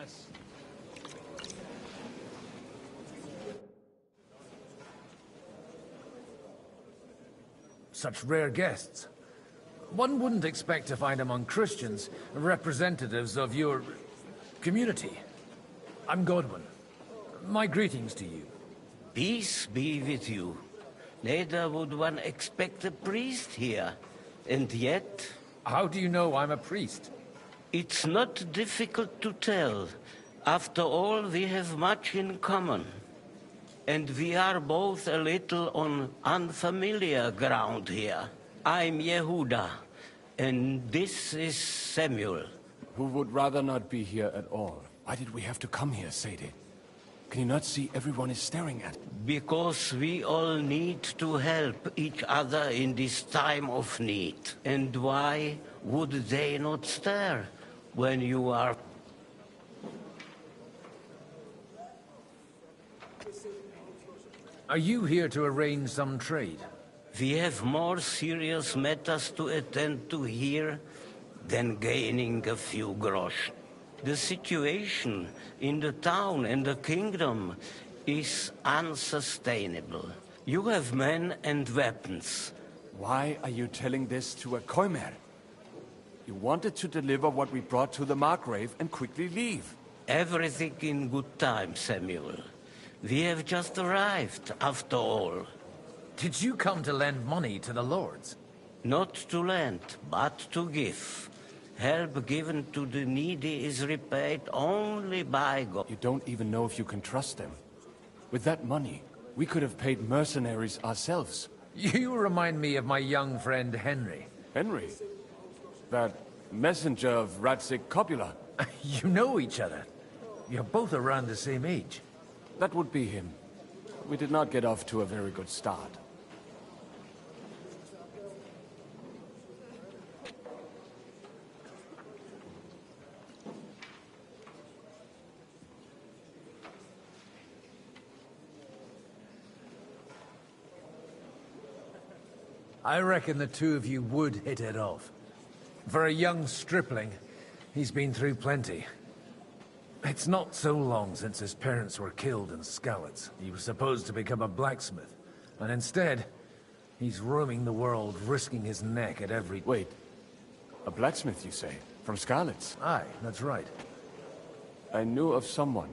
Mass. Such rare guests. One wouldn't expect to find among Christians representatives of your community. I'm Godwin. My greetings to you. Peace be with you. Neither would one expect a priest here. And yet... How do you know I'm a priest? It's not difficult to tell. After all, we have much in common. And we are both a little on unfamiliar ground here. I'm Yehuda, and this is Samuel. Who would rather not be here at all. Why did we have to come here, Sadie? Can you not see everyone is staring at? Because we all need to help each other in this time of need. And why would they not stare when you are... Are you here to arrange some trade? We have more serious matters to attend to here than gaining a few grosh. The situation in the town and the kingdom is unsustainable. You have men and weapons. Why are you telling this to a Koimer? You wanted to deliver what we brought to the Margrave and quickly leave. Everything in good time, Samuel. We have just arrived, after all. Did you come to lend money to the lords? Not to lend, but to give. Help given to the needy is repaid only by God. You don't even know if you can trust them. With that money, we could have paid mercenaries ourselves. You remind me of my young friend Henry. Henry? That messenger of Radzik Copula. You know each other. You're both around the same age. That would be him. We did not get off to a very good start. I reckon the two of you would hit it off. For a young stripling, he's been through plenty. It's not so long since his parents were killed in Skalitz. He was supposed to become a blacksmith, and instead, he's roaming the world, risking his neck at every... Wait, a blacksmith, you say? From Skalitz? Aye, that's right. I knew of someone.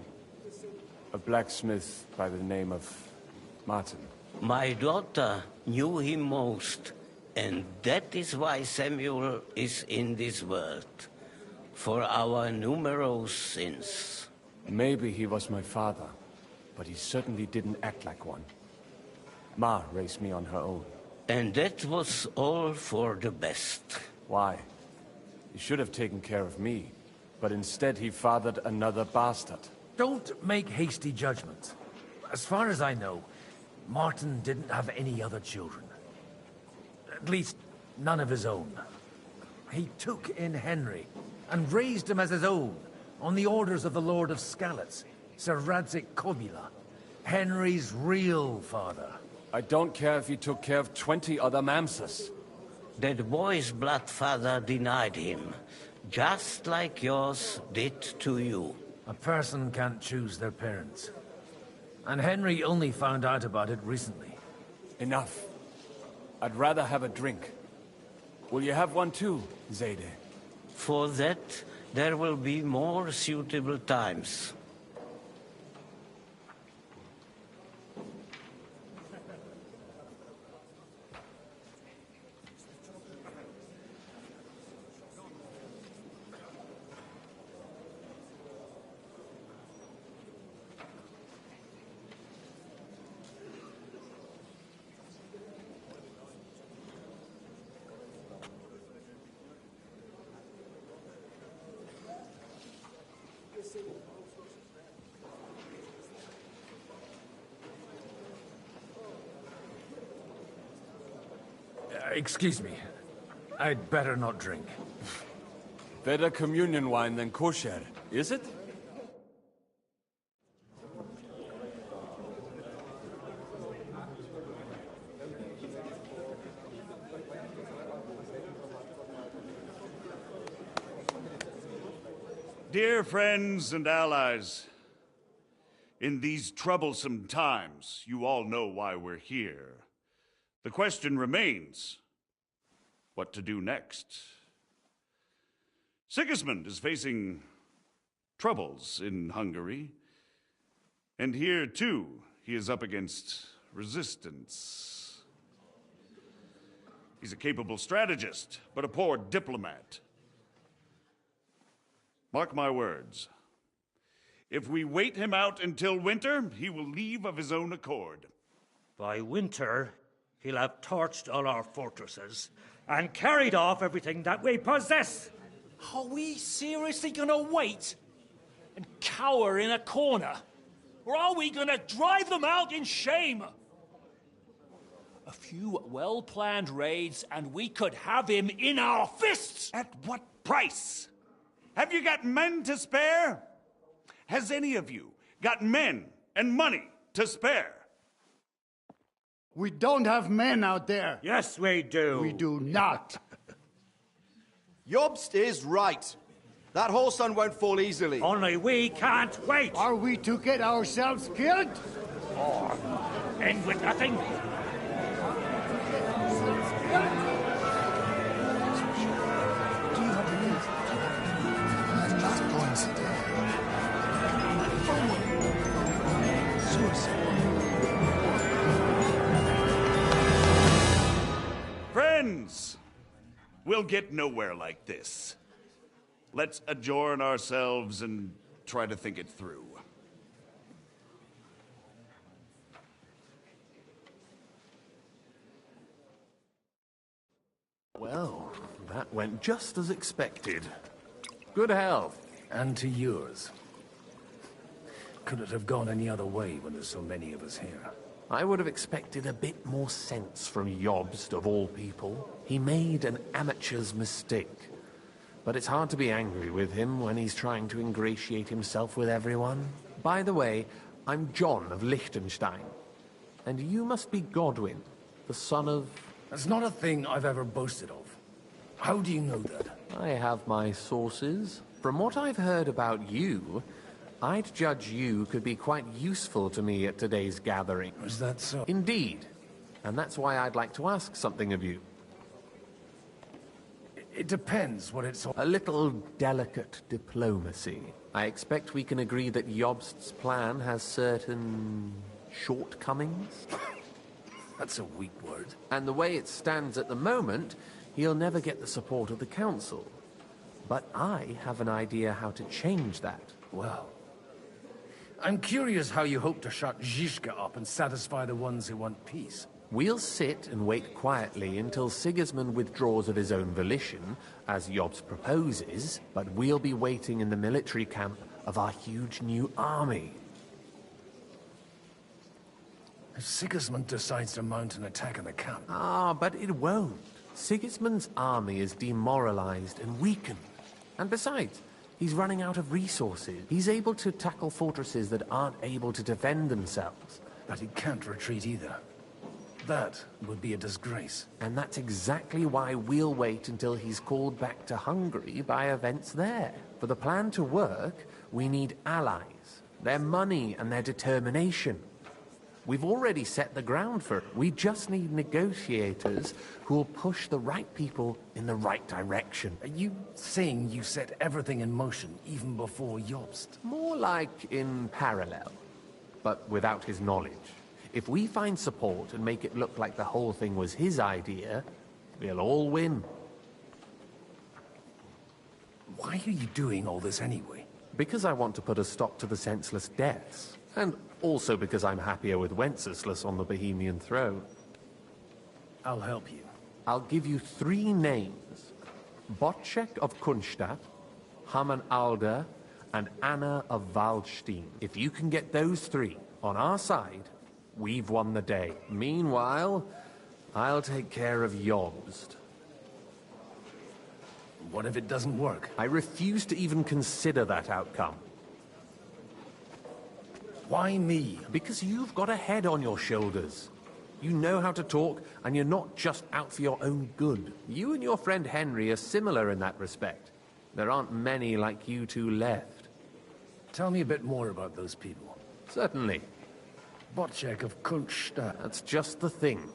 A blacksmith by the name of Martin. My daughter knew him most, and that is why Samuel is in this world. For our numerous sins. Maybe he was my father, but he certainly didn't act like one. Ma raised me on her own. And that was all for the best. Why? He should have taken care of me, but instead he fathered another bastard. Don't make hasty judgments. As far as I know, Martin didn't have any other children. At least, none of his own. He took in Henry, and raised him as his own, on the orders of the Lord of Skalitz, Sir Radzik Kobila, Henry's real father. I don't care if he took care of 20 other Mamsas. That boy's blood father denied him, just like yours did to you. A person can't choose their parents. And Henry only found out about it recently. Enough. I'd rather have a drink. Will you have one too, Zayde? For that, there will be more suitable times. Excuse me. I'd better not drink. Better communion wine than kosher, is it? Dear friends and allies, in these troublesome times, you all know why we're here. The question remains, what to do next? Sigismund is facing troubles in Hungary, and here, too, he is up against resistance. He's a capable strategist, but a poor diplomat. Mark my words. If we wait him out until winter, he will leave of his own accord. By winter, he'll have torched all our fortresses and carried off everything that we possess. Are we seriously gonna wait and cower in a corner? Or are we gonna drive them out in shame? A few well-planned raids and we could have him in our fists! At what price? Have you got men to spare? Has any of you got men and money to spare? We don't have men out there. Yes, we do. We do not. Jobst is right. That whole sun won't fall easily. Only we can't wait. Are we to get ourselves killed? Or end with nothing. Friends, we'll get nowhere like this. Let's adjourn ourselves and try to think it through. Well, that went just as expected. Good health. And to yours. Could it have gone any other way when there's so many of us here? I would have expected a bit more sense from Jobst, of all people. He made an amateur's mistake. But it's hard to be angry with him when he's trying to ingratiate himself with everyone. By the way, I'm John of Liechtenstein. And you must be Godwin, the son of... That's not a thing I've ever boasted of. How do you know that? I have my sources. From what I've heard about you, I'd judge you could be quite useful to me at today's gathering. Is that so? Indeed. And that's why I'd like to ask something of you. It depends what it's all... A little delicate diplomacy. I expect we can agree that Jobst's plan has certain... shortcomings? That's a weak word. And the way it stands at the moment, he'll never get the support of the Council. But I have an idea how to change that. Well... I'm curious how you hope to shut Zizka up and satisfy the ones who want peace. We'll sit and wait quietly until Sigismund withdraws of his own volition, as Jobst proposes, but we'll be waiting in the military camp of our huge new army. If Sigismund decides to mount an attack on the camp... Ah, but it won't. Sigismund's army is demoralized and weakened. And besides, he's running out of resources. He's able to tackle fortresses that aren't able to defend themselves. But he can't retreat either. That would be a disgrace. And that's exactly why we'll wait until he's called back to Hungary by events there. For the plan to work, we need allies, their money and their determination. We've already set the ground for it. We just need negotiators who'll push the right people in the right direction. Are you saying you set everything in motion even before Jobst? More like in parallel, but without his knowledge. If we find support and make it look like the whole thing was his idea, we'll all win. Why are you doing all this anyway? Because I want to put a stop to the senseless deaths. And also because I'm happier with Wenceslas on the Bohemian throne. I'll help you. I'll give you 3 names. Bocek of Kunstadt, Hamann Alder, and Anna of Waldstein. If you can get those 3 on our side, we've won the day. Meanwhile, I'll take care of Jobst. What if it doesn't work? I refuse to even consider that outcome. Why me? Because you've got a head on your shoulders. You know how to talk, and you're not just out for your own good. You and your friend Henry are similar in that respect. There aren't many like you two left. Tell me a bit more about those people. Certainly. Bocek of Kultstadt. That's just the thing.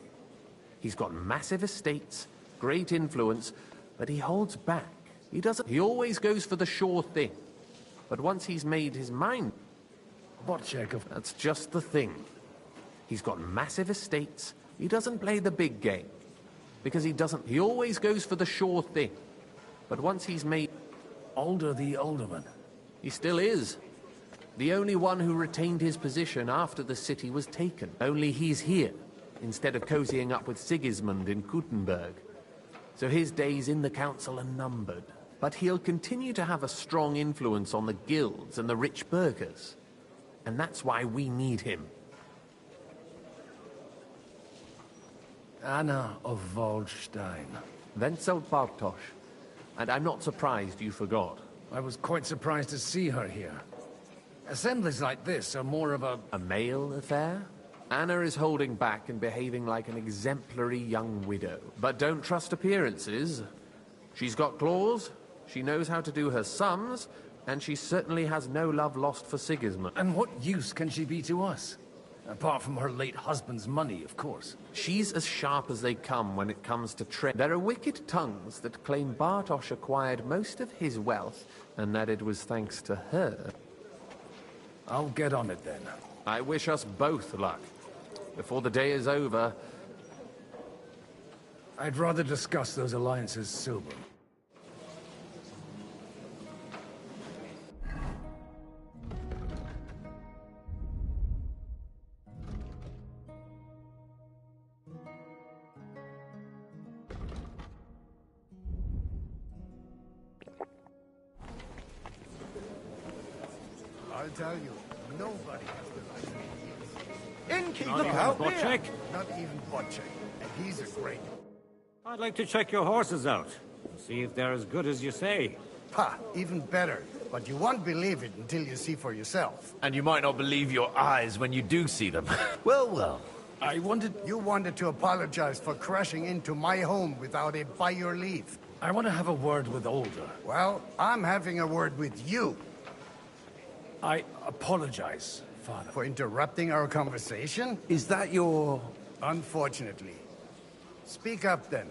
He's got massive estates, great influence, but he holds back. He always goes for the sure thing. But once he's made his mind... Bocek of... That's just the thing. He's got massive estates. He doesn't play the big game. Because he always goes for the sure thing. But once he's made... Alder the Alderman. He still is. The only one who retained his position after the city was taken. Only he's here, instead of cozying up with Sigismund in Kuttenberg. So his days in the council are numbered. But he'll continue to have a strong influence on the guilds and the rich burghers. And that's why we need him. Anna of Waldstein. Wenzel Bartosz. And I'm not surprised you forgot. I was quite surprised to see her here. Assemblies like this are more of a... A male affair? Anna is holding back and behaving like an exemplary young widow. But don't trust appearances. She's got claws, she knows how to do her sums, and she certainly has no love lost for Sigismund. And what use can she be to us? Apart from her late husband's money, of course. She's as sharp as they come when it comes to trade. There are wicked tongues that claim Bartosz acquired most of his wealth, and that it was thanks to her. I'll get on it then. I wish us both luck. Before the day is over... I'd rather discuss those alliances sober. I'll tell you, nobody has the like me. Innkeeper, Not even help me! Bocek? Not even Bocek, and he's a great... I'd like to check your horses out. See if they're as good as you say. Ha, even better. But you won't believe it until you see for yourself. And you might not believe your eyes when you do see them. Well, well. You wanted to apologize for crashing into my home without it by your leave. I want to have a word with Alder. Well, I'm having a word with you. I apologize, Father. For interrupting our conversation? Is that your... Unfortunately. Speak up then.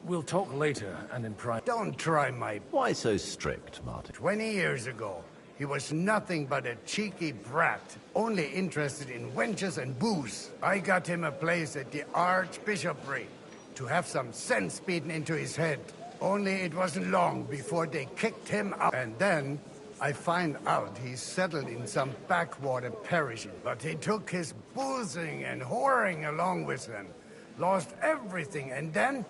We'll talk later and in private. Don't try my... Why so strict, Martin? 20 years ago, he was nothing but a cheeky brat, only interested in wenches and booze. I got him a place at the Archbishopric to have some sense beaten into his head. Only it wasn't long before they kicked him out. And then I find out he's settled in some backwater parish. But he took his boozing and whoring along with him, lost everything, and then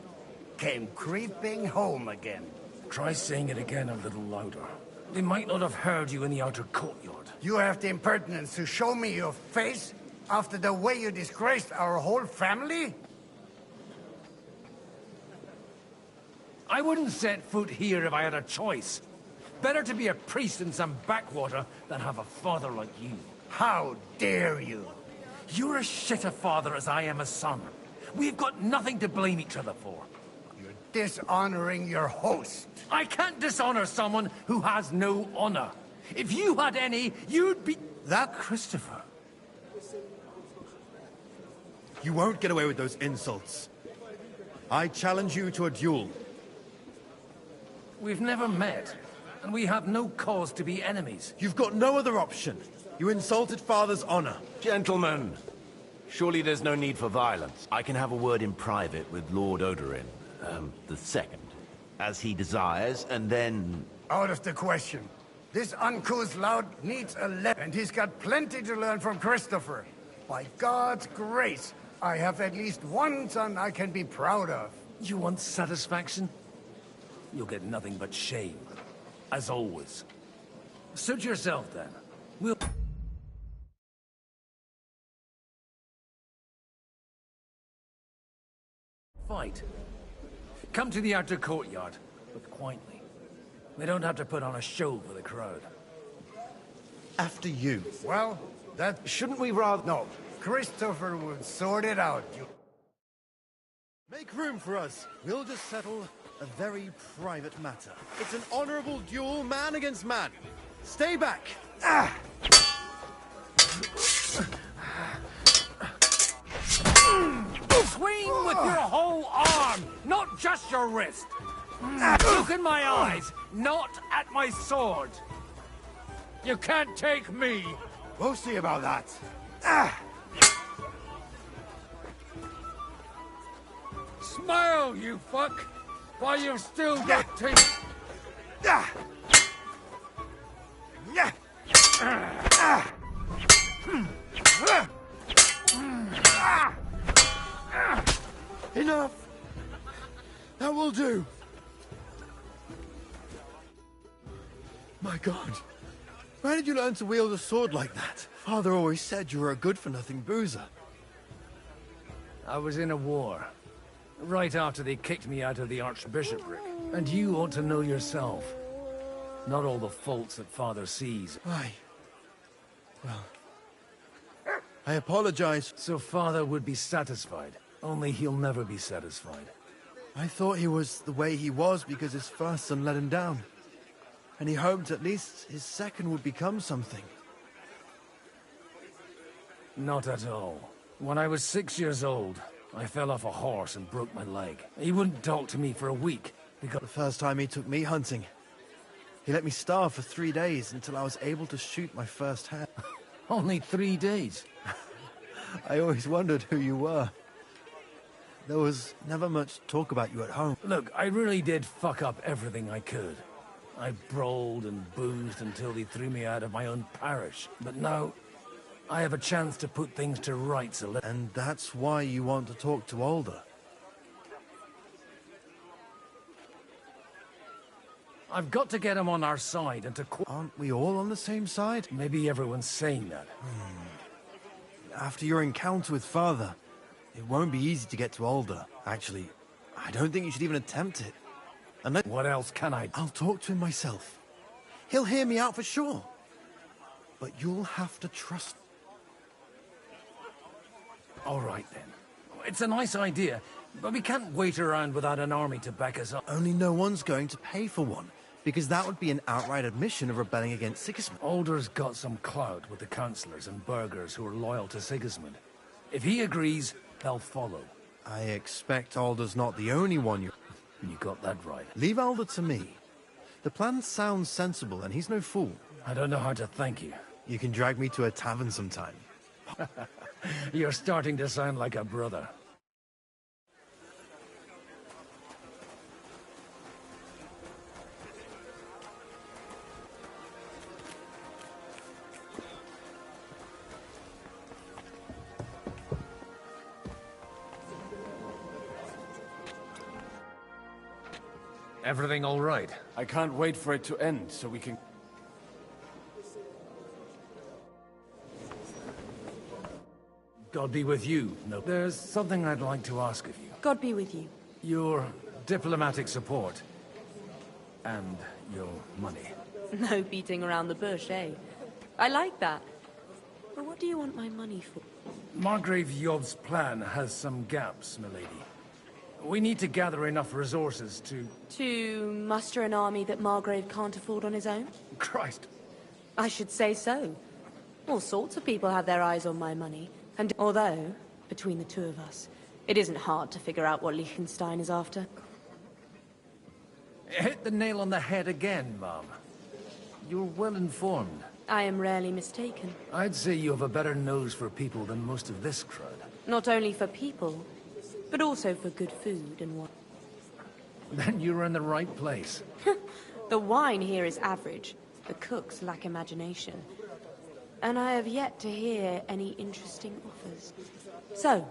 came creeping home again. Try saying it again a little louder. They might not have heard you in the outer courtyard. You have the impertinence to show me your face after the way you disgraced our whole family? I wouldn't set foot here if I had a choice. Better to be a priest in some backwater than have a father like you. How dare you? You're as shit a father as I am a son. We've got nothing to blame each other for. You're dishonoring your host. I can't dishonor someone who has no honor. If you had any, you'd be... That... Christopher. You won't get away with those insults. I challenge you to a duel. We've never met, and we have no cause to be enemies. You've got no other option. You insulted Father's honor. Gentlemen, surely there's no need for violence. I can have a word in private with Lord Odorin, the second, as he desires, and then... Out of the question. This uncouth lout needs a lesson, and he's got plenty to learn from Christopher. By God's grace, I have at least one son I can be proud of. You want satisfaction? You'll get nothing but shame. As always. Suit yourself, then. We'll... fight. Come to the outer courtyard, but quietly. We don't have to put on a show for the crowd. After you. Well, that... Shouldn't we rather... No, Christopher will sort it out. Make room for us. We'll just settle a very private matter. It's an honorable duel, man against man. Stay back. Ah! Swing with your whole arm, not just your wrist. Look in my eyes, not at my sword. You can't take me. We'll see about that. Ah! Smile, you fuck, while you've still got teeth. Ah! Yeah! Ah! Enough! That will do. My God. Where did you learn to wield a sword like that? Father always said you were a good-for-nothing boozer. I was in a war. Right after they kicked me out of the Archbishopric. And you ought to know yourself. Not all the faults that Father sees. Well, I apologize. So Father would be satisfied. Only he'll never be satisfied. I thought he was the way he was because his first son let him down. And he hoped at least his second would become something. Not at all. When I was 6 years old, I fell off a horse and broke my leg. He wouldn't talk to me for a week because... The first time he took me hunting, he let me starve for 3 days until I was able to shoot my first hare. Only 3 days? I always wondered who you were. There was never much talk about you at home. Look, I really did fuck up everything I could. I brawled and boozed until they threw me out of my own parish. But now, I have a chance to put things to rights a little. And that's why you want to talk to Alder. I've got to get him on our side and to... Aren't we all on the same side? Maybe everyone's saying that. After your encounter with Father, it won't be easy to get to Alder. Actually, I don't think you should even attempt it. Unless... What else can I do? I'll talk to him myself. He'll hear me out for sure. But you'll have to trust... All right, then. It's a nice idea, but we can't wait around without an army to back us up. Only no one's going to pay for one, because that would be an outright admission of rebelling against Sigismund. Alder's got some clout with the councillors and burghers who are loyal to Sigismund. If he agrees, they'll follow. I expect Alder's not the only one you... You got that right. Leave Alder to me. The plan sounds sensible, and he's no fool. I don't know how to thank you. You can drag me to a tavern sometime. You're starting to sound like a brother. Everything all right? I can't wait for it to end so we can... God be with you. No, there's something I'd like to ask of you. God be with you. Your diplomatic support. And your money. No beating around the bush, eh? I like that. But what do you want my money for? Margrave Yob's plan has some gaps, milady. We need to gather enough resources to... To muster an army that Margrave can't afford on his own? Christ. I should say so. All sorts of people have their eyes on my money. And although, between the two of us, it isn't hard to figure out what Liechtenstein is after. Hit the nail on the head again, Mom. You're well informed. I am rarely mistaken. I'd say you have a better nose for people than most of this crowd. Not only for people, but also for good food and wine. Then you're in the right place. The wine here is average. The cooks lack imagination. And I have yet to hear any interesting offers. So,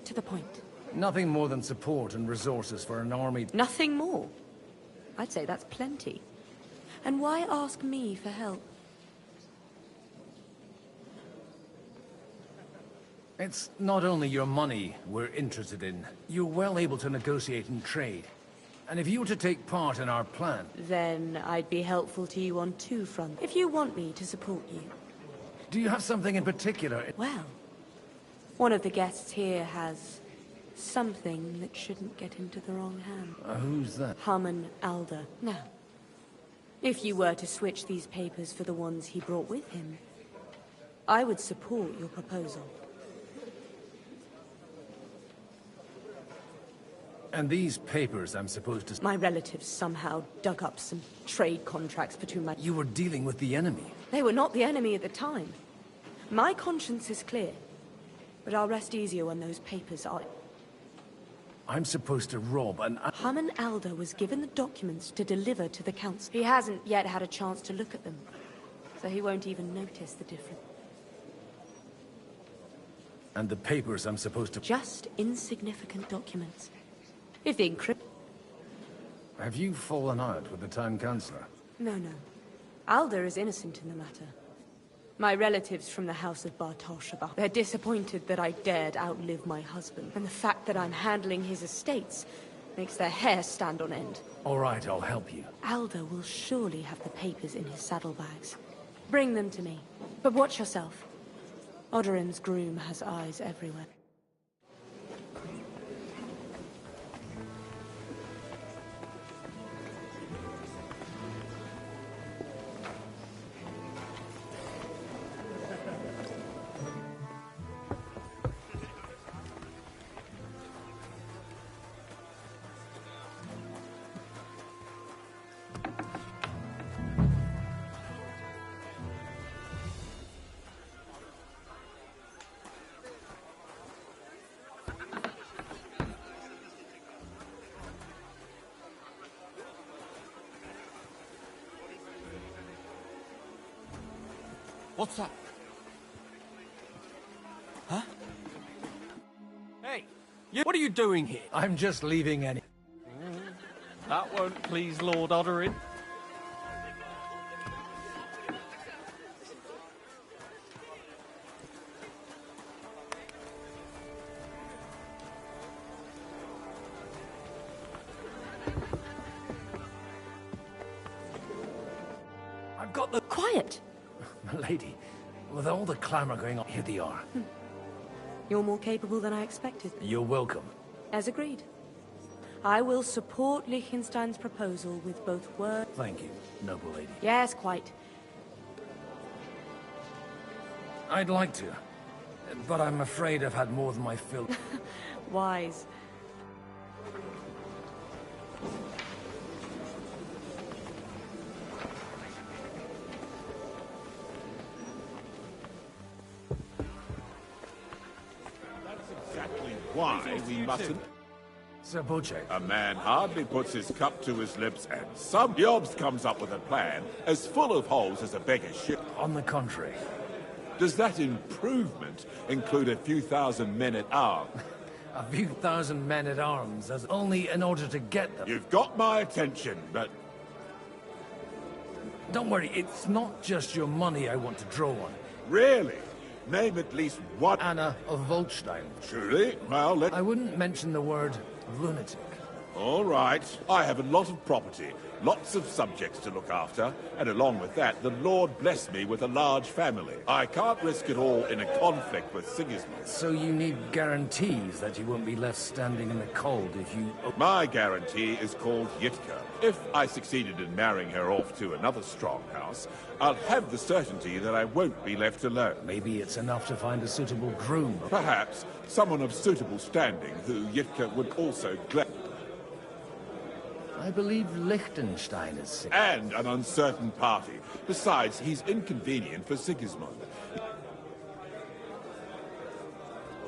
to the point. Nothing more than support and resources for an army. Nothing more? I'd say that's plenty. And why ask me for help? It's not only your money we're interested in. You're well able to negotiate and trade. And if you were to take part in our plan... Then I'd be helpful to you on two fronts, if you want me to support you. Do you have something in particular? Well, one of the guests here has something that shouldn't get into the wrong hand. Who's that? Harmon Alder. Now, if you were to switch these papers for the ones he brought with him, I would support your proposal. And these papers I'm supposed to... My relatives somehow dug up some trade contracts between my... You were dealing with the enemy. They were not the enemy at the time. My conscience is clear, but I'll rest easier when those papers are... I'm supposed to rob an... Harmon Alder was given the documents to deliver to the council. He hasn't yet had a chance to look at them, so he won't even notice the difference. And the papers I'm supposed to... Just insignificant documents. If the encrypt... Have you fallen out with the town councillor? No. Alder is innocent in the matter. My relatives from the House of Bartosz are... They're disappointed that I dared outlive my husband, and the fact that I'm handling his estates makes their hair stand on end. All right, I'll help you. Alder will surely have the papers in his saddlebags. Bring them to me. But watch yourself. Odorin's groom has eyes everywhere. What's that? Huh? Hey, what are you doing here? I'm just leaving any... That won't please Lord Odorin. I've got the... Quiet! Lady, with all the clamor going on, here they are. You're more capable than I expected. You're welcome. As agreed. I will support Liechtenstein's proposal with both words... Thank you, noble lady. Yes, quite. I'd like to, but I'm afraid I've had more than my fill. Wise. Why we mustn't? Sir Boche. A man hardly puts his cup to his lips, and some yobs comes up with a plan as full of holes as a beggar's ship. On the contrary. Does that improvement include a few thousand men at arms? A few thousand men at arms, as only in order to get them. You've got my attention, but... Don't worry, it's not just your money I want to draw on. Really? Name at least one... Anna of Volstein. Truly? Well, I wouldn't mention the word lunatic. All right. I have a lot of property, lots of subjects to look after, and along with that, the Lord blessed me with a large family. I can't risk it all in a conflict with Sigismund. So you need guarantees that you won't be left standing in the cold if you... My guarantee is called Yitka. If I succeeded in marrying her off to another strong house, I'll have the certainty that I won't be left alone. Maybe it's enough to find a suitable groom. Perhaps someone of suitable standing who Yitka would also gladly... I believe Liechtenstein is sick. And an uncertain party. Besides, he's inconvenient for Sigismund.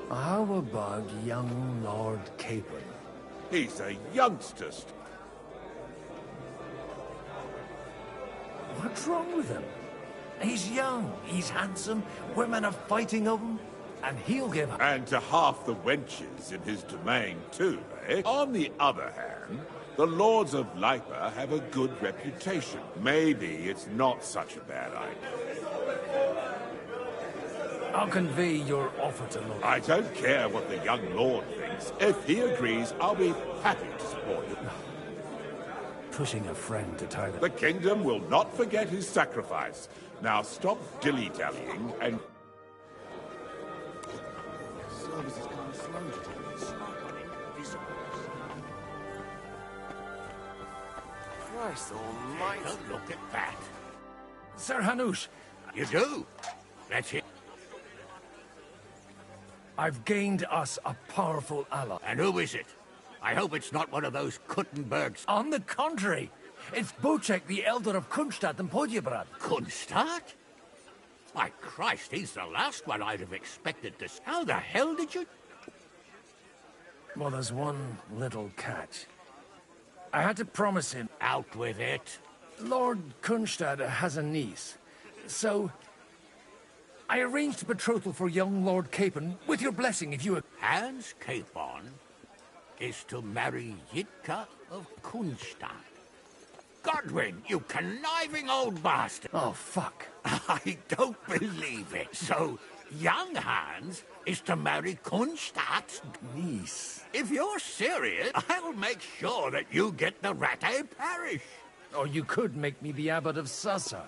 How about young Lord Capon? He's a youngster. What's wrong with him? He's young, he's handsome, women are fighting over him, and he'll give up. And to half the wenches in his domain, too, eh? On the other hand, the Lords of Lipa have a good reputation. Maybe it's not such a bad idea. I'll convey your offer to Lord. I don't care what the young Lord thinks. If he agrees, I'll be happy to support him. Pushing a friend to tie The kingdom will not forget his sacrifice. Now stop dilly-dallying and... Service is kind of slow today. deserves. Christ almighty. Don't look at that. Sir Hanush, You do? Let's hear. I've gained us a powerful ally. And who is it? I hope it's not one of those Kuttenbergs. On the contrary, it's Bocek, the Elder of Kunstadt and Podjebrad. Kunstadt? My Christ, he's the last one I'd have expected to... How the hell did you... Well, there's one little catch. I had to promise him... Out with it. Lord Kunstadt has a niece, so... I arranged a betrothal for young Lord Capon, with your blessing if you... Hans Capon is to marry Yitka of Kunstadt. Godwin, you conniving old bastard! Oh, fuck. I don't believe it. So, young Hans is to marry Kunstadt's niece. If you're serious, I'll make sure that you get the Rattay parish. Or you could make me the abbot of Sassa.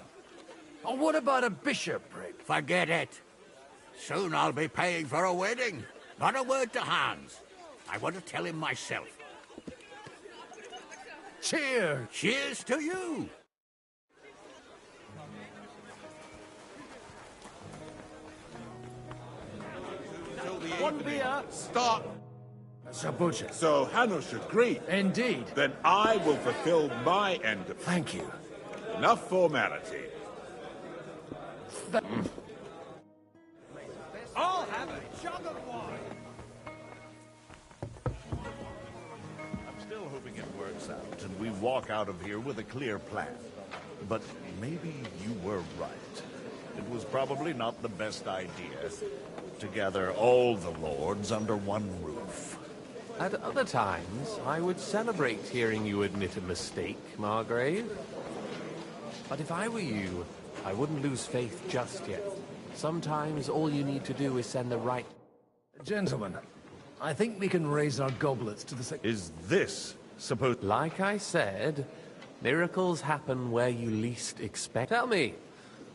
Or what about a bishopric? Forget it. Soon I'll be paying for a wedding. Not a word to Hans. I want to tell him myself. Cheers! Cheers to you! One beer. Stop. Sir Bocek. So Hanush agreed. Indeed. Then I will fulfill my end of it. Thank you. Enough formality. I'll have a jug of wine. I'm still hoping it works out and we walk out of here with a clear plan. But maybe you were right. It was probably not the best idea to gather all the lords under one roof. At other times, I would celebrate hearing you admit a mistake, Margrave. But if I were you, I wouldn't lose faith just yet. Sometimes all you need to do is send the right... Gentlemen, I think we can raise our goblets to the... Is this supposed... Like I said, miracles happen where you least expect. Tell me,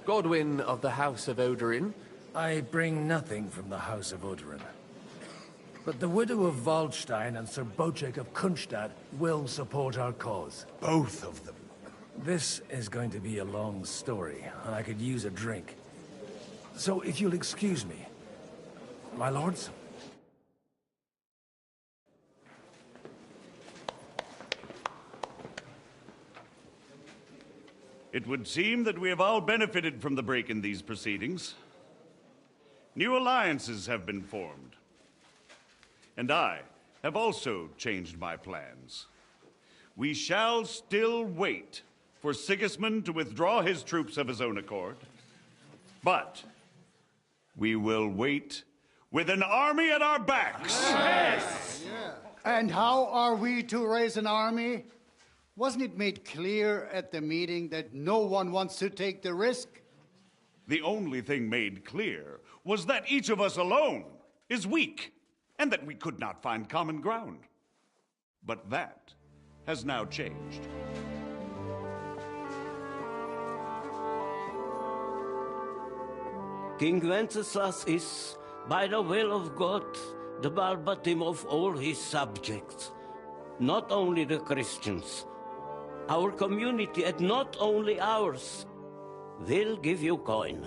Godwin of the House of Odorin... I bring nothing from the House of Odorin. But the widow of Waldstein and Sir Bocek of Kunstadt will support our cause. Both of them. This is going to be a long story, and I could use a drink. So if you'll excuse me, my lords? It would seem that we have all benefited from the break in these proceedings. New alliances have been formed. And I have also changed my plans. We shall still wait for Sigismund to withdraw his troops of his own accord. But we will wait with an army at our backs. Yes! And how are we to raise an army? Wasn't it made clear at the meeting that no one wants to take the risk? The only thing made clear was that each of us alone is weak, and that we could not find common ground. But that has now changed. King Wenceslas is, by the will of God, the balbatim of all his subjects. Not only the Christians, our community, and not only ours, will give you coin.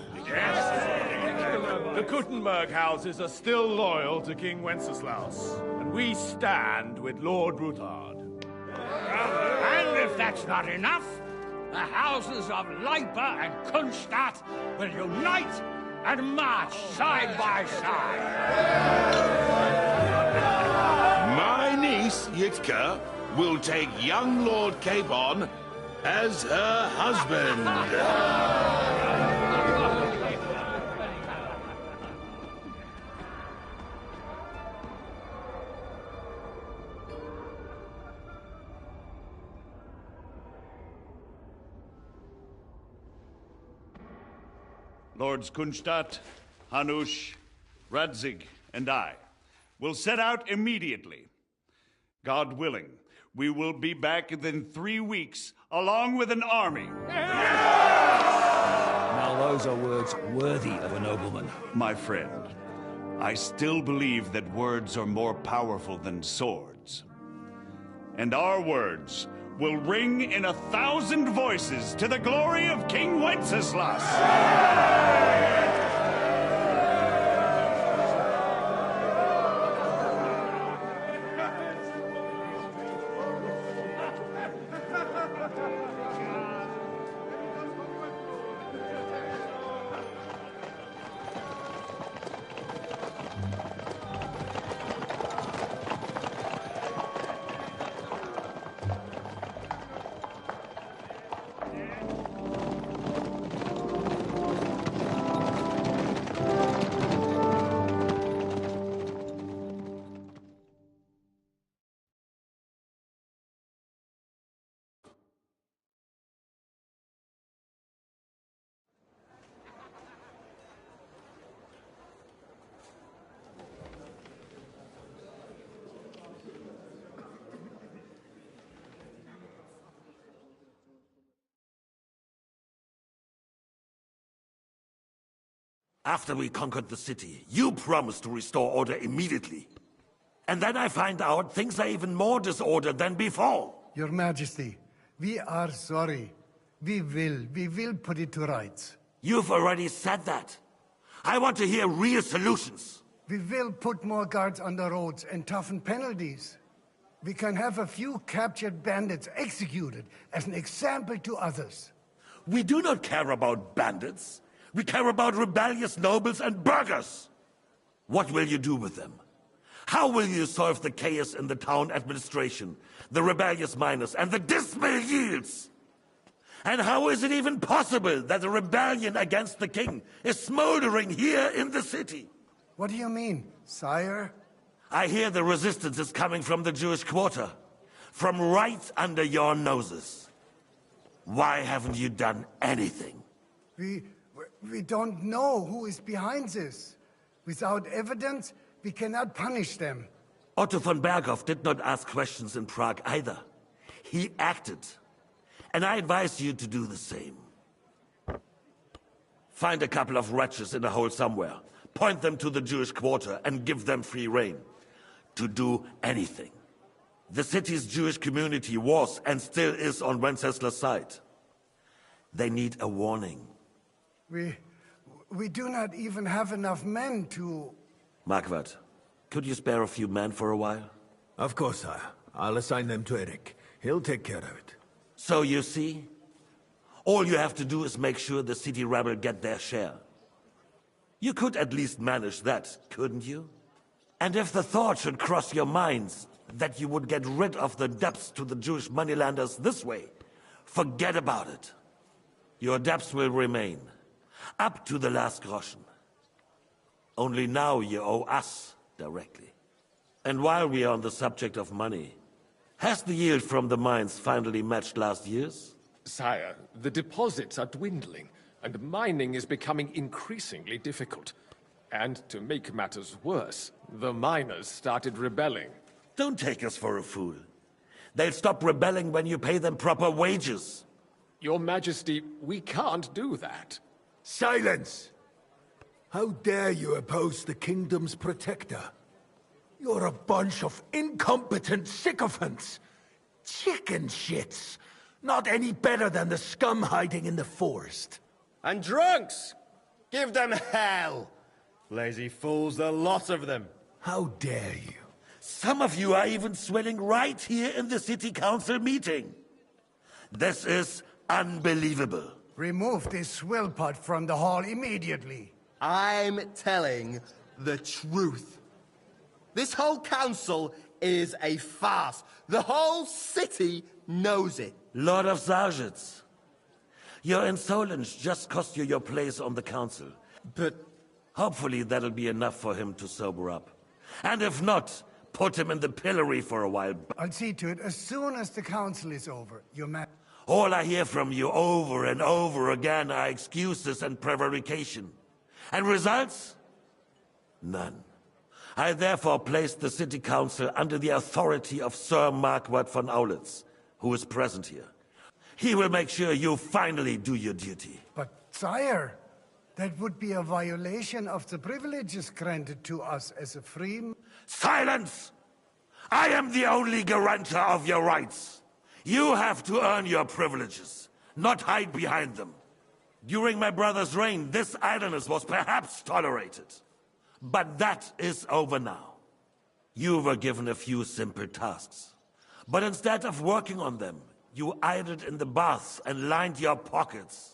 The Kuttenberg houses are still loyal to King Wenceslaus, and we stand with Lord Ruthard. And if that's not enough, the houses of Leipa and Kunstadt will unite and march side by side. My niece, Yitka, will take young Lord Capon as her husband. Lords Kunstadt, Hanush, Radzig, and I will set out immediately. God willing, we will be back within 3 weeks, along with an army. Now those are words worthy of a nobleman. My friend, I still believe that words are more powerful than swords. And our words will ring in 1,000 voices to the glory of King Wenceslas! After we conquered the city, you promised to restore order immediately. And then I find out things are even more disordered than before. Your Majesty, we are sorry. We will put it to rights. You've already said that. I want to hear real solutions. We will put more guards on the roads and toughen penalties. We can have a few captured bandits executed as an example to others. We do not care about bandits. We care about rebellious nobles and burghers. What will you do with them? How will you solve the chaos in the town administration, the rebellious miners, and the dismal yields? And how is it even possible that a rebellion against the king is smoldering here in the city? What do you mean, sire? I hear the resistance is coming from the Jewish quarter, from right under your noses. Why haven't you done anything? We don't know who is behind this. Without evidence, we cannot punish them. Otto von Berghoff did not ask questions in Prague either. He acted. And I advise you to do the same. Find a couple of wretches in a hole somewhere, point them to the Jewish quarter, and give them free rein to do anything. The city's Jewish community was and still is on Wenceslas' side. They need a warning. We do not even have enough men to... Marquardt, could you spare a few men for a while? Of course, sire. I'll assign them to Eric. He'll take care of it. So you see? All you have to do is make sure the city rebel get their share. You could at least manage that, couldn't you? And if the thought should cross your minds that you would get rid of the debts to the Jewish moneylenders this way, forget about it. Your debts will remain, up to the last groschen. Only now you owe us directly. And while we are on the subject of money, has the yield from the mines finally matched last year's? Sire, the deposits are dwindling, and mining is becoming increasingly difficult. And to make matters worse, the miners started rebelling. Don't take us for a fool. They'll stop rebelling when you pay them proper wages. Your Majesty, we can't do that. Silence! How dare you oppose the kingdom's protector? You're a bunch of incompetent sycophants! Chicken shits! Not any better than the scum hiding in the forest. And drunks! Give them hell! Lazy fools, the lot of them. How dare you? Some of you are even swelling right here in the city council meeting. This is unbelievable. Remove this swill pot from the hall immediately. I'm telling the truth. This whole council is a farce. The whole city knows it. Lord of Sargitz, your insolence just cost you your place on the council. But hopefully that'll be enough for him to sober up. And if not, put him in the pillory for a while. I'll see to it as soon as the council is over, Your Majesty. All I hear from you over and over again are excuses and prevarication. And results? None. I therefore placed the city council under the authority of Sir Marquardt von Aulitz, who is present here. He will make sure you finally do your duty. But, sire... That would be a violation of the privileges granted to us as a free... Silence! I am the only guarantor of your rights. You have to earn your privileges, not hide behind them. During my brother's reign, this idleness was perhaps tolerated. But that is over now. You were given a few simple tasks. But instead of working on them, you idled in the baths and lined your pockets.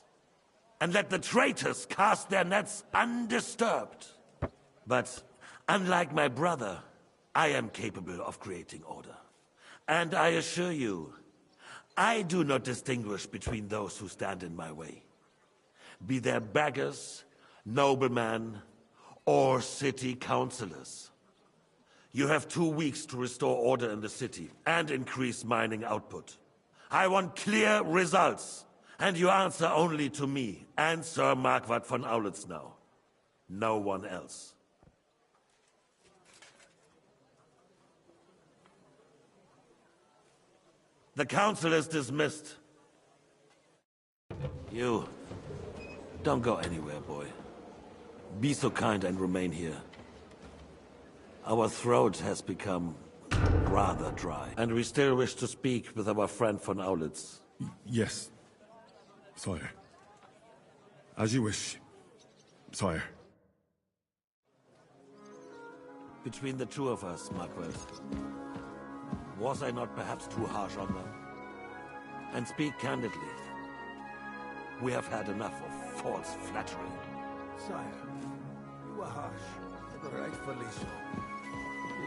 And let the traitors cast their nets undisturbed. But unlike my brother, I am capable of creating order. And I assure you, I do not distinguish between those who stand in my way. Be they beggars, noblemen, or city councillors. You have 2 weeks to restore order in the city and increase mining output. I want clear results, and you answer only to me and Sir Marquardt von Aulitz now. No one else. The council is dismissed. You, don't go anywhere, boy. Be so kind and remain here. Our throat has become rather dry, and we still wish to speak with our friend von Aulitz. Yes, sire. As you wish, sire. Between the two of us, Marquardt, was I not perhaps too harsh on them? And speak candidly, we have had enough of false flattery. Sire, you were harsh, but rightfully so.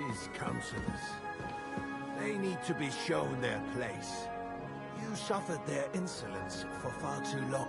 These councillors, they need to be shown their place. You suffered their insolence for far too long.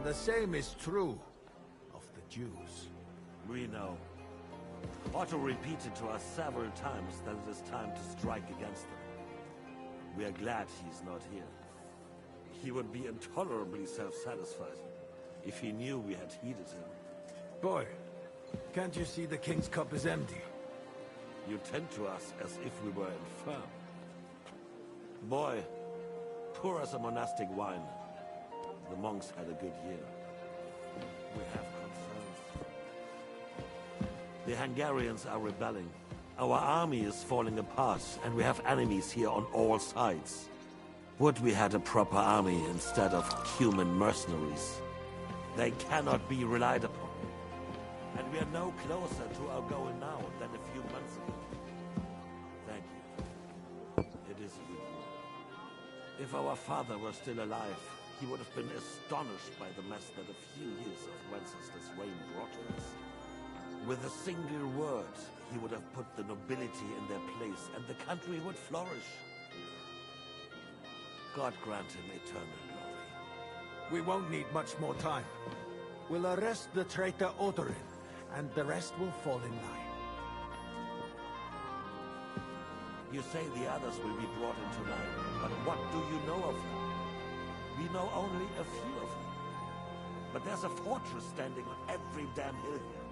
And the same is true of the Jews. We know. Otto repeated to us several times that it is time to strike against them. We are glad he's not here. He would be intolerably self-satisfied if he knew we had heeded him. Boy, can't you see the King's cup is empty? You tend to us as if we were infirm. Boy, pour us a monastic wine. The monks had a good year. We have concerns. The Hungarians are rebelling. Our army is falling apart, and we have enemies here on all sides. Would we had a proper army instead of human mercenaries. They cannot be relied upon. And we are no closer to our goal now than a few months ago. Thank you. It is a good war. If our father were still alive, he would have been astonished by the mess that a few years of Wenceslas' reign brought us. With a single word, he would have put the nobility in their place, and the country would flourish. God grant him eternal glory. We won't need much more time. We'll arrest the traitor Odorin, and the rest will fall in line. You say the others will be brought into line, but what do you know of them? We know only a few of them. But there's a fortress standing on every damn hill here.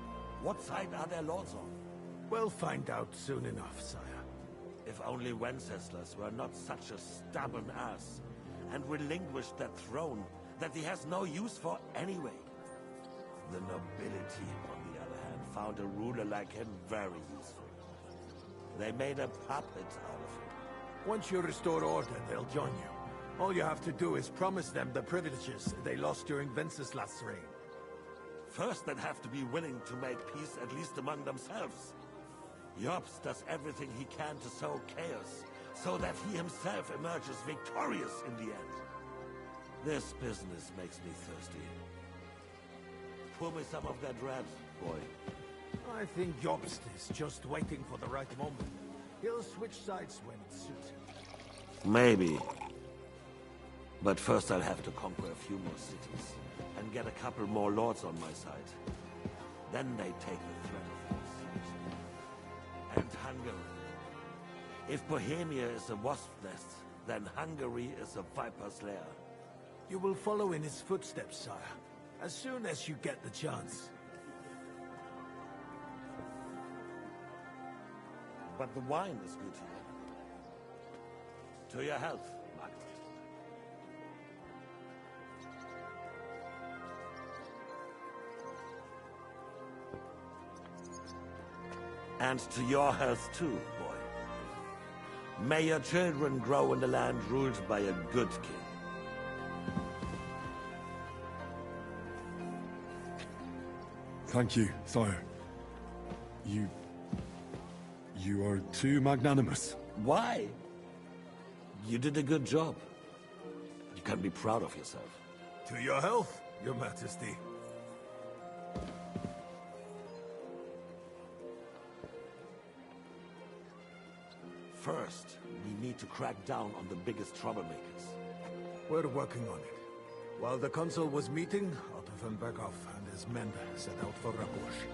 What side are their lords on? We'll find out soon enough, sire. If only Wenceslas were not such a stubborn ass, and relinquished that throne that he has no use for anyway. The nobility, on the other hand, found a ruler like him very useful. They made a puppet out of him. Once you restore order, they'll join you. All you have to do is promise them the privileges they lost during Wenceslas' reign. First, they'd have to be willing to make peace, at least among themselves. Jobs does everything he can to sow chaos, so that he himself emerges victorious in the end. This business makes me thirsty. Pour me some of that red, boy. I think Jobst is just waiting for the right moment. He'll switch sides when it suits him. Maybe. But first I'll have to conquer a few more cities, and get a couple more lords on my side. Then they take the threat of war seriously. And Hungary. If Bohemia is a wasp nest, then Hungary is a viper's lair. You will follow in his footsteps, sire. As soon as you get the chance. But the wine is good here. To your health, Margaret. And to your health too, boy. May your children grow in the land ruled by a good king. Thank you, sire. You are too magnanimous. Why? You did a good job. You can be proud of yourself. To your health, Your Majesty. First, we need to crack down on the biggest troublemakers. We're working on it. While the council was meeting, Otto von Berghoff and his men set out for Rabush.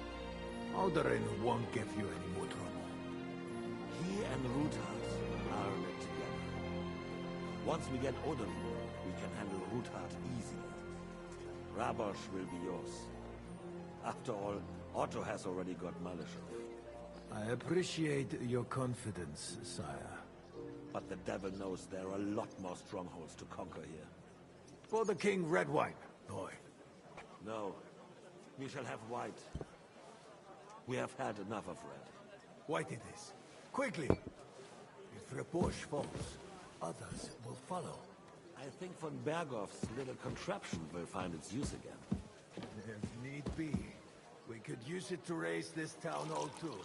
Alderaan won't give you any more trouble. He and Ruthard are in it together. Once we get Odin, we can handle Ruthard easily. Rabush will be yours. After all, Otto has already got Malishov. I appreciate your confidence, sire. But the devil knows there are a lot more strongholds to conquer here. For the king, red wine, boy. No, we shall have white. We have had enough of red. White it is. Quickly! If Rabush falls, others will follow. I think von Berghoff's little contraption will find its use again. If need be, we could use it to raise this town hall too.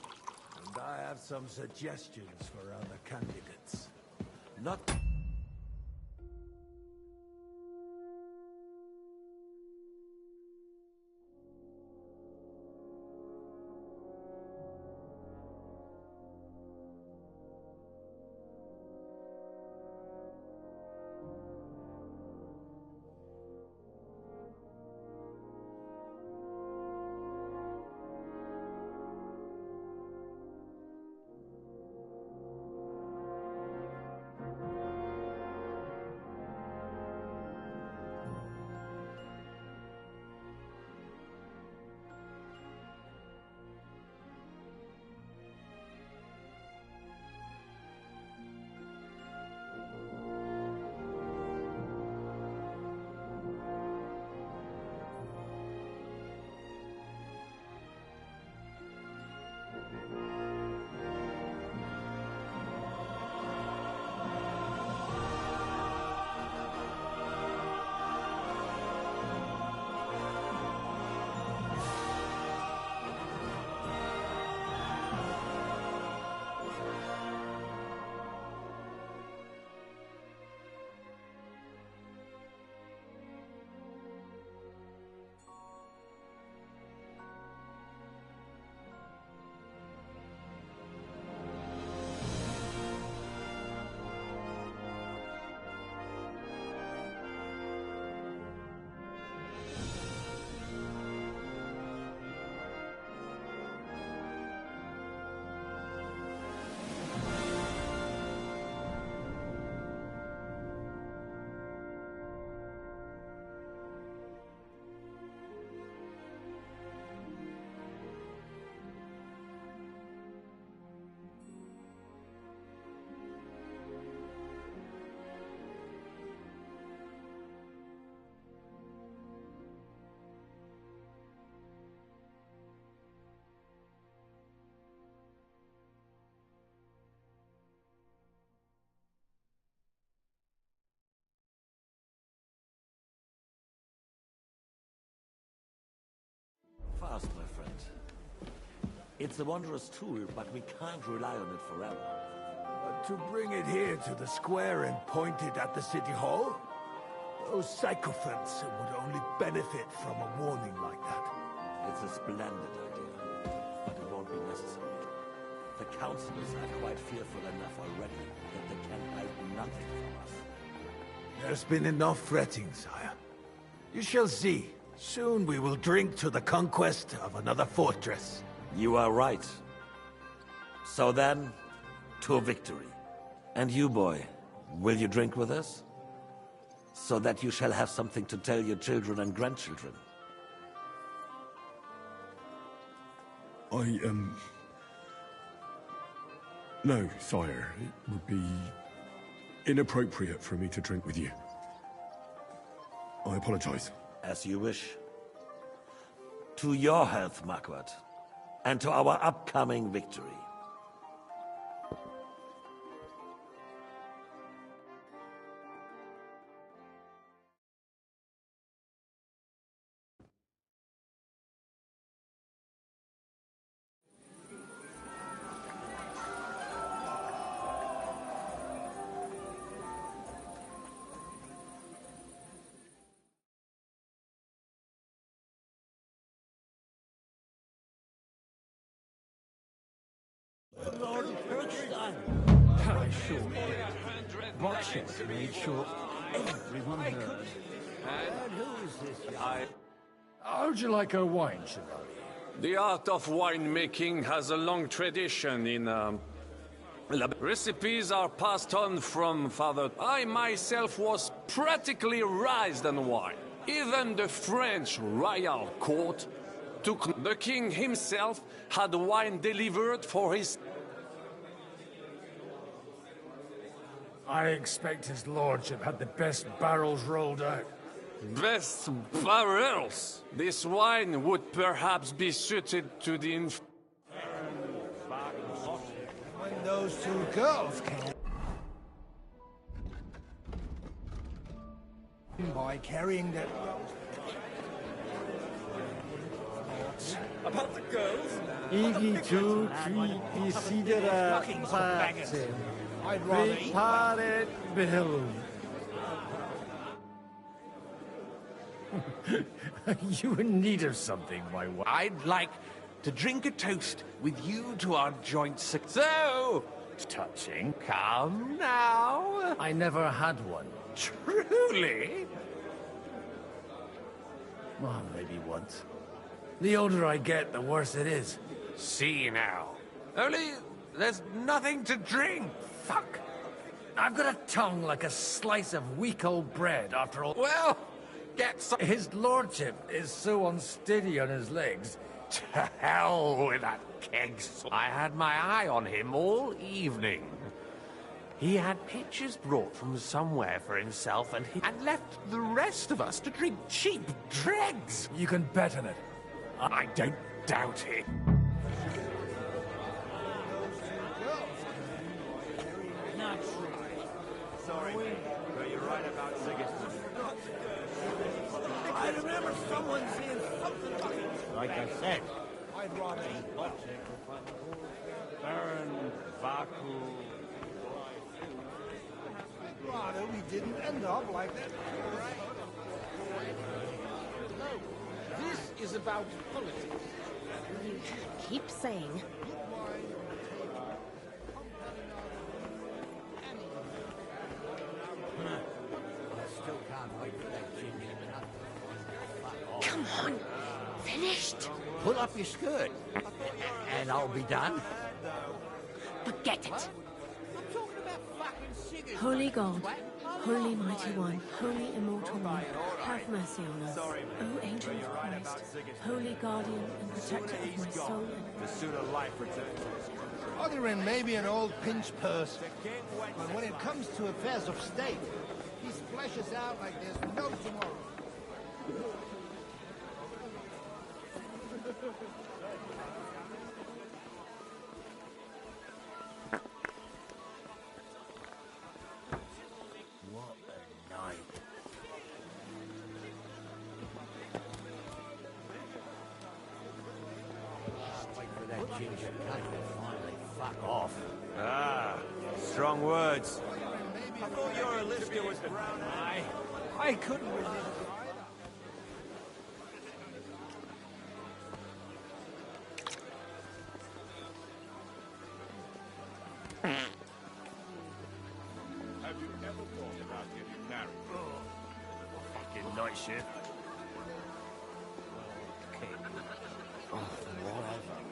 And I have some suggestions for other candidates. Not... Fast, my friend. It's a wondrous tool, but we can't rely on it forever. But to bring it here to the square and point it at the city hall? Those sycophants would only benefit from a warning like that. It's a splendid idea, but it won't be necessary. The councillors are quite fearful enough already that they can hide nothing from us. There's been enough fretting, sire. You shall see. Soon we will drink to the conquest of another fortress. You are right. So then, to victory. And you, boy, will you drink with us? So that you shall have something to tell your children and grandchildren. No, sire. It would be inappropriate for me to drink with you. I apologize. As you wish. To your health, Marquardt. And to our upcoming victory. I sure did. Watchers made sure everyone heard. And who is this guy? How'd you like a wine, Chevalier? The art of winemaking has a long tradition in, recipes are passed on from father. I myself was practically raised on wine. Even the French royal court took the king himself had wine delivered for his... I expect his lordship had the best barrels rolled out. Best barrels! This wine would perhaps be suited to the When those two girls came... by carrying their... About the girls? Iggy to desidera pazem. I'd rather eat Preparet bellum. You in need of something, my wife. I'd like to drink a toast with you to our joint success. So, touching. Come now. I never had one. Truly? Well, maybe once. The older I get, the worse it is. See now. Only there's nothing to drink. Fuck. I've got a tongue like a slice of weak old bread, after all. Well, get some... His lordship is so unsteady on his legs. To hell with that keg. I had my eye on him all evening. He had pictures brought from somewhere for himself and left the rest of us to drink cheap dregs. You can bet on it. I don't doubt it. Not true. Sorry, but you're right about Sigismund. I remember someone saying something Like I said, I'd rather eat Baron Vaku. rather we didn't end up like that. This is about politics. You keep saying. Still can't wait for that ginger nut. Come on. Finished? Pull up your skirt, and I'll be done. Forget it. Holy God, Holy Mighty One, Holy Immortal One, have mercy on us. O Angel of Christ, Holy Guardian and Protector of my soul. The sooner life returns. Other than maybe an old pinch purse. But when it comes to affairs of state, he splashes out like there's no tomorrow. What a night. Wait for that ginger cut to finally fuck off. Ah, strong words. I thought your lister was brown. I couldn't resist. Have you ever thought about getting married? Fucking night shift. Okay. Oh, whatever.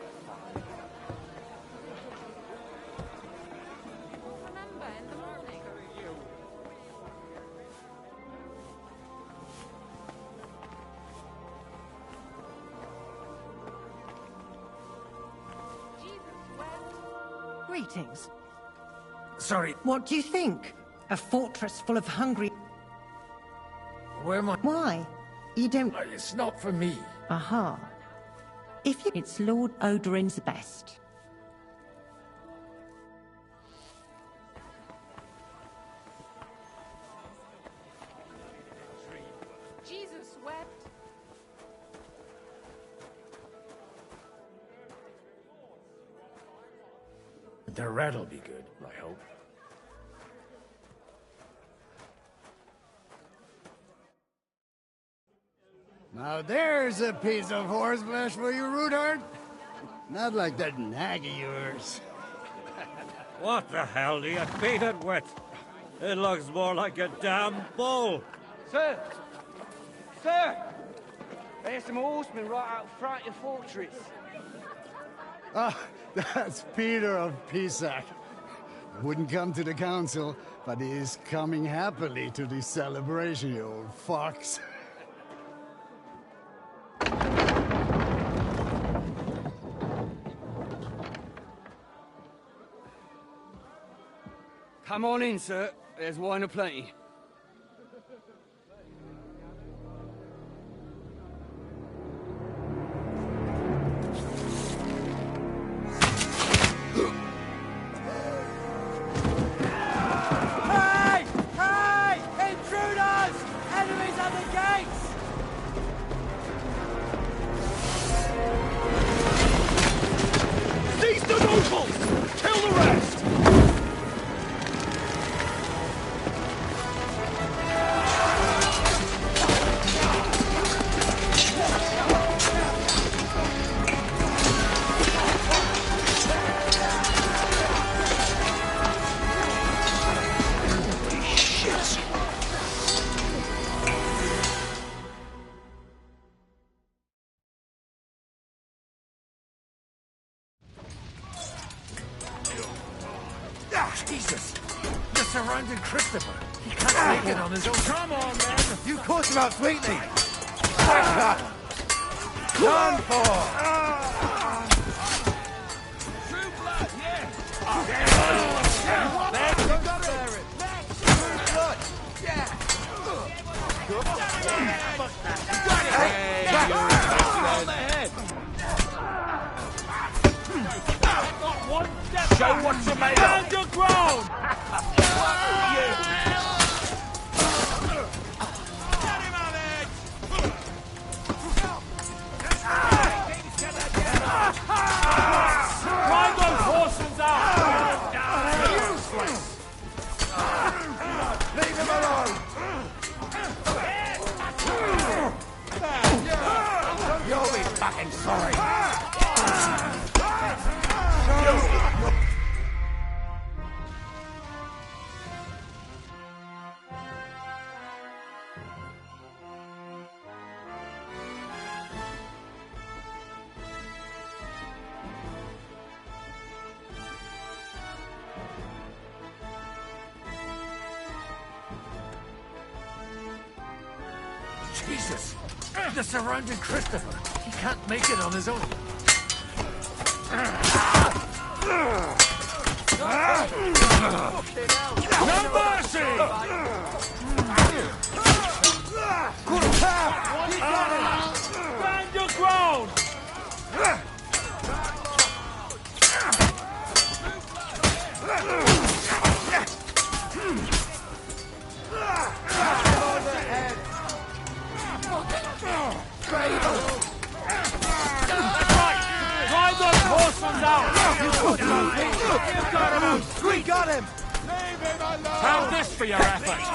Greetings. Sorry, What do you think? A fortress full of hungry... where am I? Why? You don't... It's not for me. Aha. If you... It's Lord Odorin's best. Jesus wept. The rat'll be good, I hope. Now there's a piece of horseflesh for you, Rootard. Not like that nag of yours. What the hell do you feed it with? It looks more like a damn bull. Sir! Sir! There's some horsemen right out front of the fortress. Ah, that's Peter of Pisac. Wouldn't come to the council, but he is coming happily to the celebration, you old fox. Come on in, sir. There's wine aplenty. Hey! Hey! Intruders! Enemies at the gates! Seize the nobles! Kill the rest! Jesus! They're surrounding Christopher. He can't make it on his own. Come on, man! You caught him out sweetly! Done for! True blood, yeah! Show what you're made of! Stand your ground! Drive those horses out! Useless! Leave him alone! You'll be fucking sorry! Jesus! They're surrounding Christopher. He can't make it on his own. No mercy! Stand your ground! Drive those horsemen out! We got him! Have this for your efforts!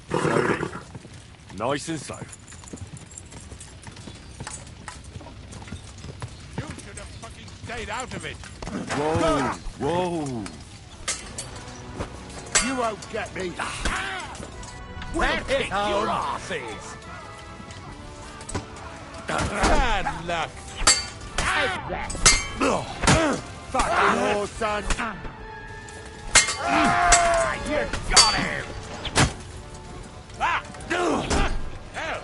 Slowly. Nice and safe. You should have fucking stayed out of it. Whoa, whoa. You won't get me. We'll kick your asses. Bad luck. Fucking horse, son. You got him. Hell.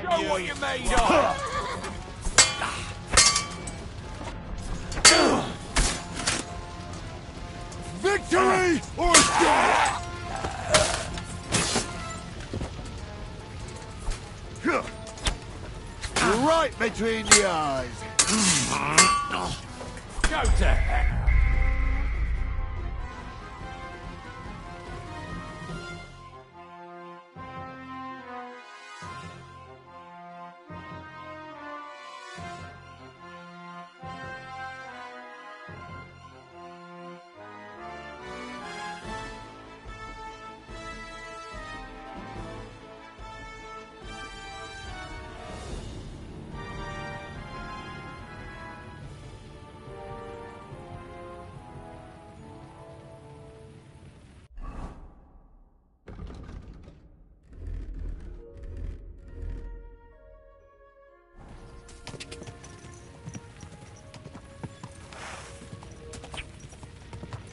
Show what you're made of. Victory or death! Right between the eyes. Go to heck.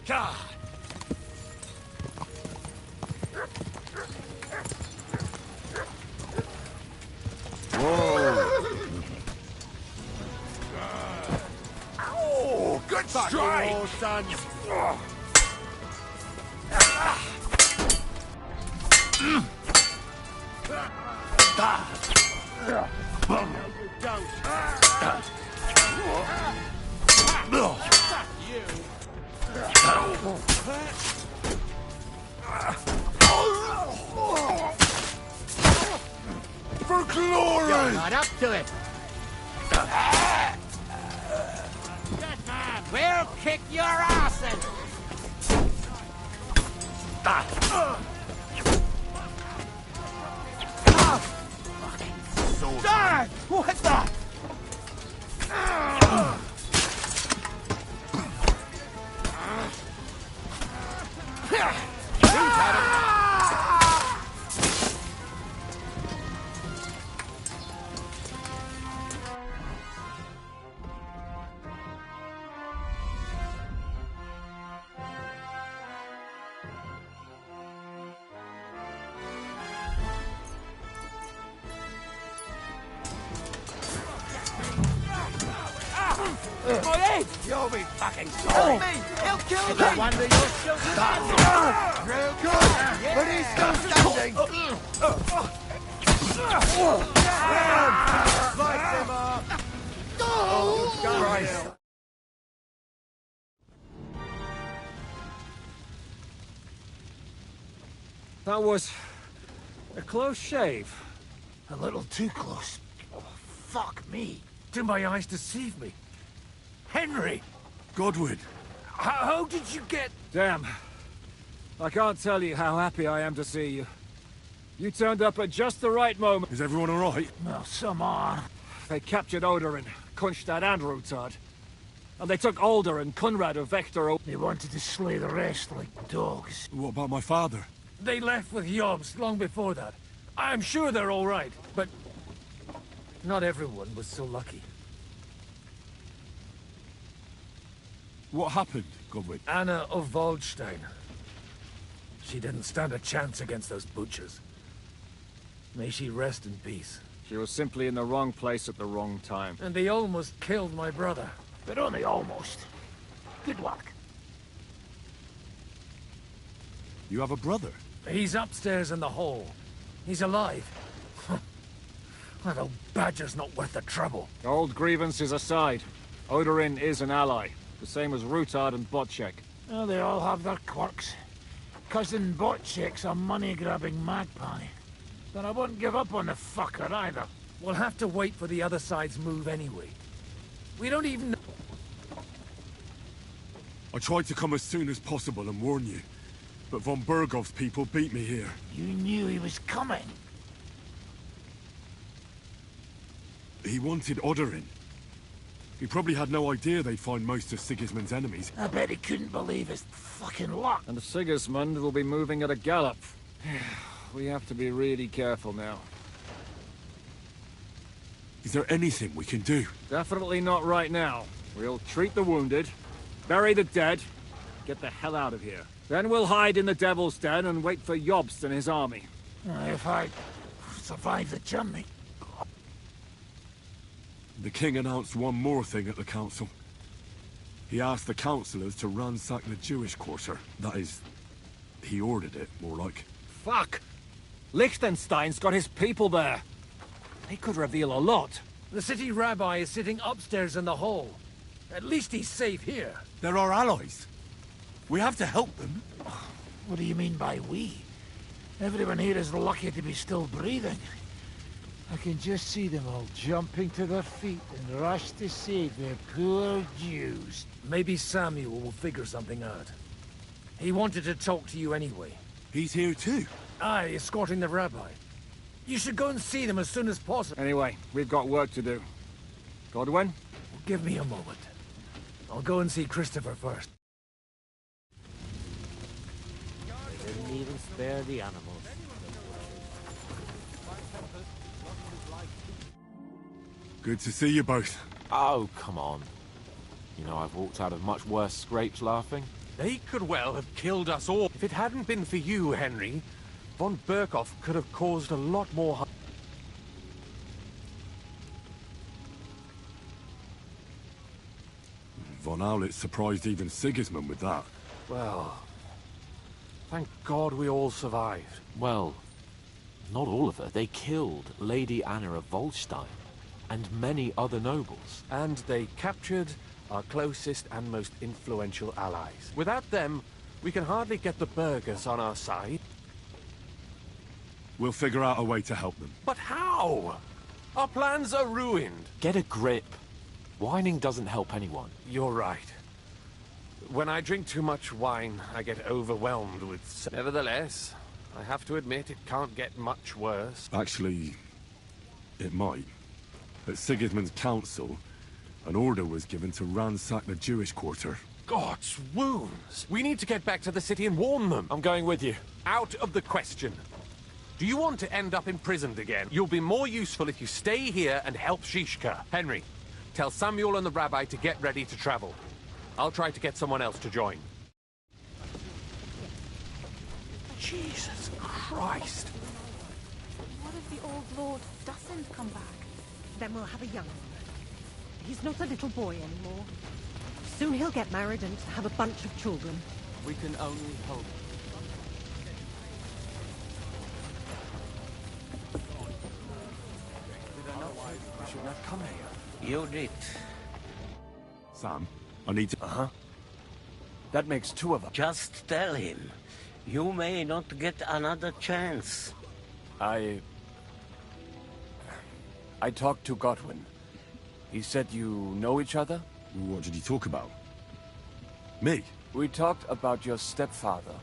God. Oh, good strike. Fucking son. For glory! You're not up to it. Good man. We'll kick your asses. Dad! What the? My head! You'll be fucking sorry. Me! He'll kill Is me! that one that you're still standing? Real good, but he's still standing. Slice him up. Oh, Christ. That was a close shave. A little too close. Oh, fuck me. Did my eyes deceive me? Henry! Godwin. How did you get... Damn. I can't tell you how happy I am to see you. You turned up at just the right moment. Is everyone all right? Well, some are. They captured Odorin, Kunstad and Rutard. And they took Alder and Conrad of Vector. They wanted to slay the rest like dogs. What about my father? They left with Yobs long before that. I'm sure they're all right, but... not everyone was so lucky. What happened, Godwin? Anna of Waldstein. She didn't stand a chance against those butchers. May she rest in peace. She was simply in the wrong place at the wrong time. And they almost killed my brother. But only almost. Good work. You have a brother? He's upstairs in the hall. He's alive. That old badger's not worth the trouble. Old grievances aside, Odorin is an ally. The same as Rutard and Botchek. Oh, they all have their quirks. Cousin Botchek's a money-grabbing magpie. Then I wouldn't give up on the fucker either. We'll have to wait for the other side's move anyway. We don't even know... I tried to come as soon as possible and warn you, but von Bergov's people beat me here. You knew he was coming. He wanted Odorin. He probably had no idea they'd find most of Sigismund's enemies. I bet he couldn't believe his fucking luck. And Sigismund will be moving at a gallop. We have to be really careful now. Is there anything we can do? Definitely not right now. We'll treat the wounded, bury the dead, get the hell out of here. Then we'll hide in the Devil's Den and wait for Jobst and his army. If I survive the journey. The king announced one more thing at the council. He asked the councillors to ransack the Jewish quarter. That is, he ordered it, more like. Fuck! Liechtenstein's got his people there. They could reveal a lot. The city rabbi is sitting upstairs in the hall. At least he's safe here. They're our allies. We have to help them. What do you mean by we? Everyone here is lucky to be still breathing. I can just see them all jumping to their feet and rush to save their poor Jews. Maybe Samuel will figure something out. He wanted to talk to you anyway. He's here too? Aye, escorting the rabbi. You should go and see them as soon as possible. Anyway, we've got work to do. Godwin? Give me a moment. I'll go and see Christopher first. Didn't even spare the animals. Good to see you both. Oh, come on. You know, I've walked out of much worse scrapes laughing. They could well have killed us all. If it hadn't been for you, Henry, von Berkhoff could have caused a lot more harm. Von Aulitz surprised even Sigismund with that. Well, thank God we all survived. Well, not all of her. They killed Lady Anna of Volstein and many other nobles. And they captured our closest and most influential allies. Without them, we can hardly get the burghers on our side. We'll figure out a way to help them. But how? Our plans are ruined. Get a grip. Whining doesn't help anyone. You're right. When I drink too much wine, I get overwhelmed with... Nevertheless, I have to admit it can't get much worse. Actually, it might. At Sigismund's council, an order was given to ransack the Jewish quarter. God's wounds! We need to get back to the city and warn them. I'm going with you. Out of the question. Do you want to end up imprisoned again? You'll be more useful if you stay here and help Shishka. Henry, tell Samuel and the rabbi to get ready to travel. I'll try to get someone else to join. Jesus Christ! What if the old lord doesn't come back? Then we'll have a young one. He's not a little boy anymore. Soon he'll get married and have a bunch of children. We can only hope. I should not come here. You did. Sam, I need to... Uh-huh. That makes two of us. Just tell him. You may not get another chance. I talked to Godwin. He said you know each other? What did he talk about? Me? We talked about your stepfather,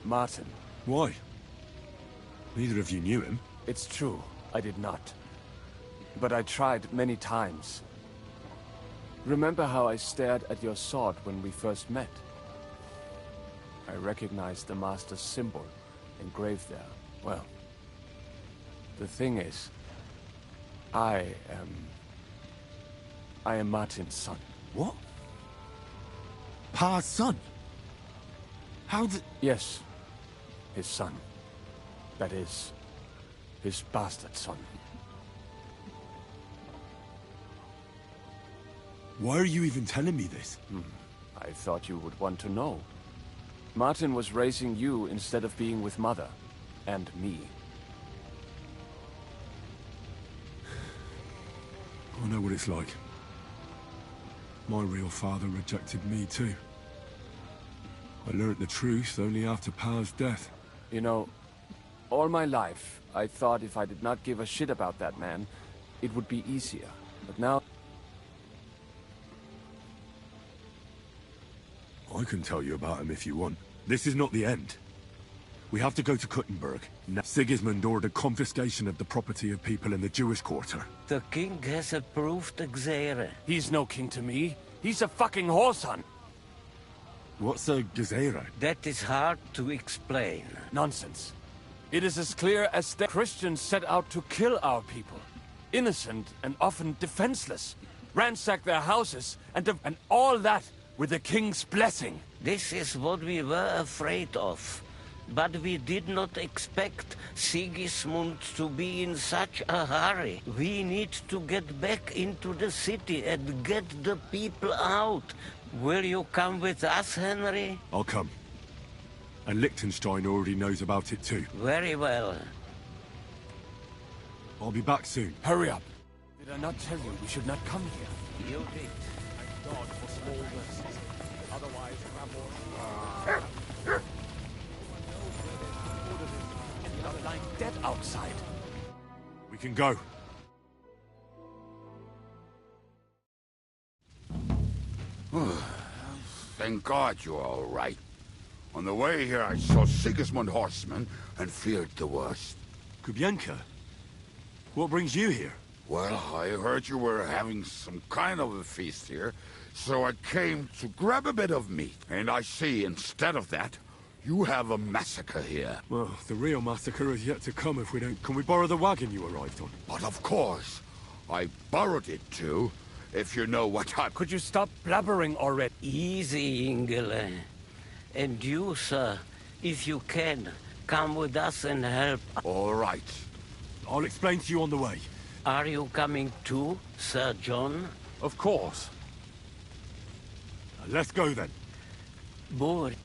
Martin. Why? Neither of you knew him. It's true, I did not. But I tried many times. Remember how I stared at your sword when we first met? I recognized the Master's symbol engraved there. Well, the thing is, I am Martin's son. What? Pa's son? How did... Yes, his son. That is, his bastard son. Why are you even telling me this? I thought you would want to know. Martin was raising you instead of being with Mother. And me. I know what it's like. My real father rejected me too. I learned the truth only after Pa's death. You know, all my life, I thought if I did not give a shit about that man, it would be easier. But now... I can tell you about him if you want. This is not the end. We have to go to Kuttenberg. Now, Sigismund ordered confiscation of the property of people in the Jewish quarter. The king has approved Gzere. He's no king to me. He's a fucking whoreson. What's a Gezerah? That is hard to explain. Nonsense. It is as clear as the Christians set out to kill our people. Innocent and often defenseless. Ransack their houses and all that with the king's blessing. This is what we were afraid of. But we did not expect Sigismund to be in such a hurry. We need to get back into the city and get the people out. Will you come with us, Henry? I'll come. And Liechtenstein already knows about it too. Very well. I'll be back soon. Hurry up. Did I not tell you we should not come here? You did. Thank God for small mercies. Otherwise, Rambo... lying dead outside. We can go. Thank God you're all right. On the way here, I saw Sigismund horsemen and feared the worst. Kubienka? What brings you here? Well, I heard you were having some kind of a feast here, so I came to grab a bit of meat. And I see, instead of that, you have a massacre here. Well, the real massacre is yet to come if we don't... Can we borrow the wagon you arrived on? But of course. I borrowed it too, if you know what I... Could you stop blabbering already? Easy, Ingele. And you, sir, if you can, come with us and help. All right. I'll explain to you on the way. Are you coming too, Sir John? Of course. Let's go then. Board.